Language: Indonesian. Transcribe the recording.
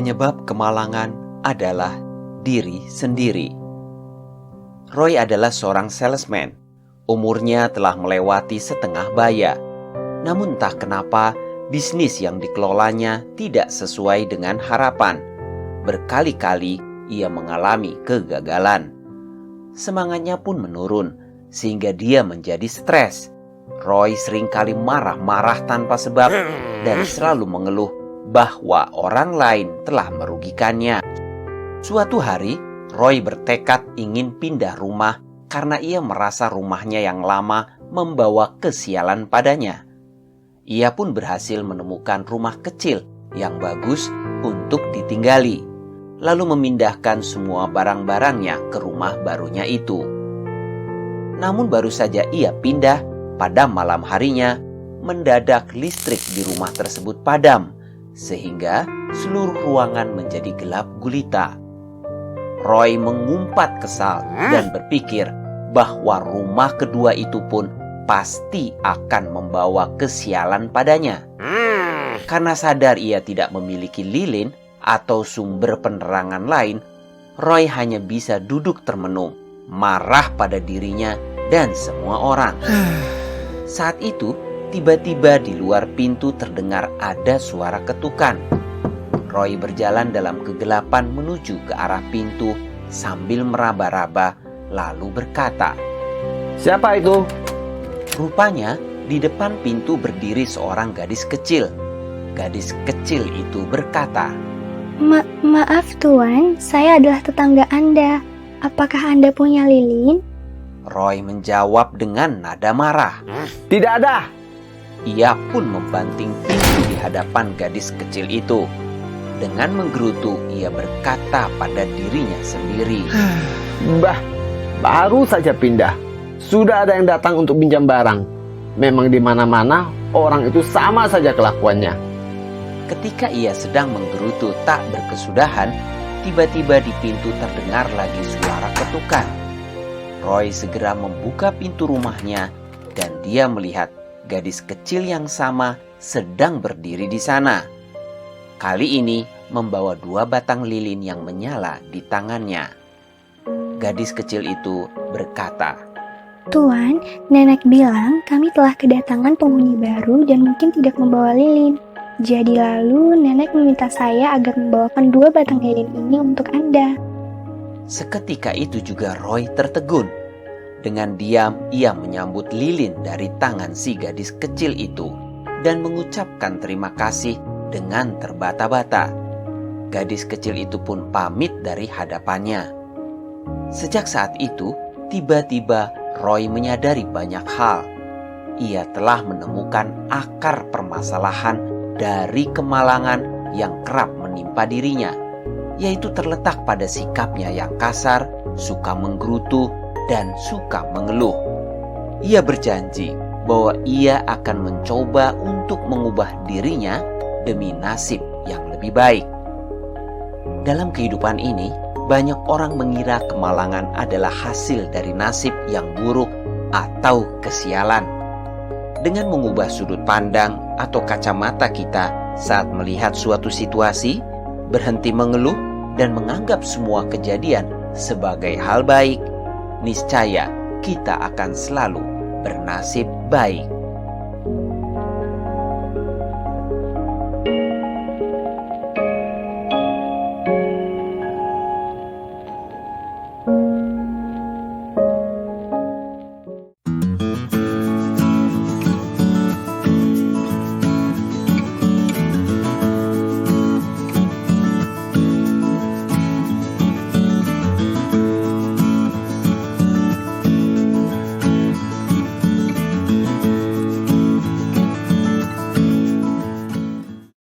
Penyebab kemalangan adalah diri sendiri. Roy adalah seorang salesman. Umurnya telah melewati setengah baya. Namun entah kenapa bisnis yang dikelolanya tidak sesuai dengan harapan. Berkali-kali ia mengalami kegagalan. Semangatnya pun menurun sehingga dia menjadi stres. Roy seringkali marah-marah tanpa sebab dan selalu mengeluh bahwa orang lain telah merugikannya. Suatu hari, Roy bertekad ingin pindah rumah karena ia merasa rumahnya yang lama membawa kesialan padanya. Ia pun berhasil menemukan rumah kecil yang bagus untuk ditinggali, lalu memindahkan semua barang-barangnya ke rumah barunya itu. Namun baru saja ia pindah, pada malam harinya mendadak listrik di rumah tersebut padam, sehingga seluruh ruangan menjadi gelap gulita. Roy mengumpat kesal dan berpikir bahwa rumah kedua itu pun pasti akan membawa kesialan padanya. Karena sadar ia tidak memiliki lilin atau sumber penerangan lain, Roy hanya bisa duduk termenung, marah pada dirinya dan semua orang. Saat itu, tiba-tiba di luar pintu terdengar ada suara ketukan. Roy berjalan dalam kegelapan menuju ke arah pintu sambil meraba-raba, lalu berkata, "Siapa itu?" Rupanya di depan pintu berdiri seorang gadis kecil. Gadis kecil itu berkata, Maaf Tuan, saya adalah tetangga Anda. Apakah Anda punya lilin? Roy menjawab dengan nada marah. "Tidak ada." Ia pun membanting pintu di hadapan gadis kecil itu. Dengan menggerutu, ia berkata pada dirinya sendiri, "Bah, baru saja pindah. Sudah ada yang datang untuk pinjam barang. Memang di mana-mana orang itu sama saja kelakuannya." Ketika ia sedang menggerutu tak berkesudahan, tiba-tiba di pintu terdengar lagi suara ketukan. Roy segera membuka pintu rumahnya dan dia melihat gadis kecil yang sama sedang berdiri di sana. Kali ini membawa 2 batang lilin yang menyala di tangannya. Gadis kecil itu berkata, Tuan, nenek bilang kami telah kedatangan penghuni baru dan mungkin tidak membawa lilin. Jadi lalu nenek meminta saya agar membawakan 2 batang lilin ini untuk Anda. Seketika itu juga Roy tertegun. Dengan diam ia menyambut lilin dari tangan si gadis kecil itu dan mengucapkan terima kasih dengan terbata-bata. Gadis kecil itu pun pamit dari hadapannya. Sejak saat itu, tiba-tiba Roy menyadari banyak hal. Ia telah menemukan akar permasalahan dari kemalangan yang kerap menimpa dirinya, yaitu terletak pada sikapnya yang kasar, suka menggerutu, dan suka mengeluh. Ia berjanji bahwa ia akan mencoba untuk mengubah dirinya demi nasib yang lebih baik. Dalam kehidupan ini, banyak orang mengira kemalangan adalah hasil dari nasib yang buruk atau kesialan. Dengan mengubah sudut pandang atau kacamata kita saat melihat suatu situasi, berhenti mengeluh dan menganggap semua kejadian sebagai hal baik, niscaya kita akan selalu bernasib baik.